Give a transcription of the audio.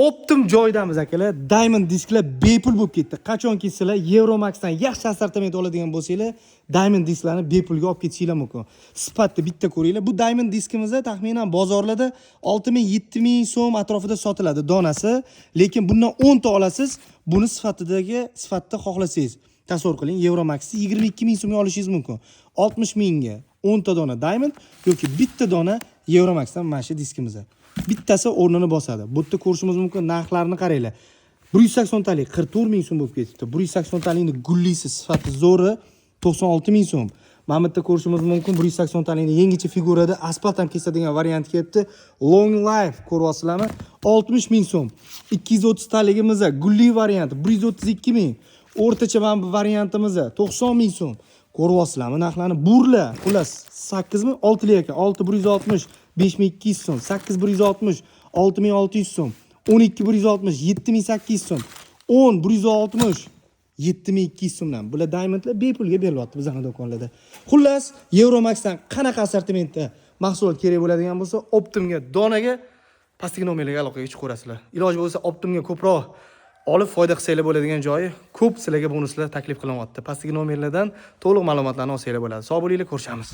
Optim joydamiz akalar. Diamond disklar bepul bo'lib ketdi. Qachonki sizlar Euromaxdan yaxshi assortiment oladigan bo'lsanglar, Diamond disklarni bepulga olib ketishinglar mumkin. Sifatni bitta ko'ringlar. Bu Diamond diskimizda taxminan bozorlarda 6000-7000 so'm atrofida sotiladi donasi, lekin bundan 10 ta olasiz. Buni sifatda xohlasangiz, tasavvur qiling, Euromaxni 22000 so'mga olishingiz mumkin. 60000 ga 10 ta dona Diamond yoki bitta dona Euromaxdan mana shu diskimizda. Bittasi o'rnini bosadi. Bu yerda ko'rishimiz mumkin, narxlarni qaranglar. 180 talik 44000 so'm bo'lib ketibdi. 180 talikning gullisi sifati zo'ri 96000 so'm. Mana bu yerda ko'rishimiz mumkin, 180 talikning yangicha figurada asfalt ham kesadigan variant kelibdi. Long life ko'ryapsizlarmi? 60000 so'm. 230 taligimizda gulli variant 132000. O'rtacha mana bu variantimizda 90000 so'm. Ko'ryapsizlarmi narxlarni? Burla, xullas 8 mi? 6 li ekan. 6160, 5200 so'm, 8160, 6600 so'm, 12160, 7800 so'm, 10160, 7200 so'mdan. Bular diamondlar bepulga berilyapti bizning do'konlarda. Xullas, Euromaxdan qanaqa assortimentda mahsulot kerak bo'ladigan bo'lsa, Optimga donaga pastki nomerlarga aloqaga chiqib ko'rasizlar. Iloji bo'lsa Optimga ko'proq olib foyda qilsanglar bo'ladigan joyi ko'p, sizlarga bonuslar taklif qilinyapti. Pastki nomerlardan to'liq ma'lumotlarni olsanglar bo'ladi. Sog' bo'linglar, ko'rishamiz.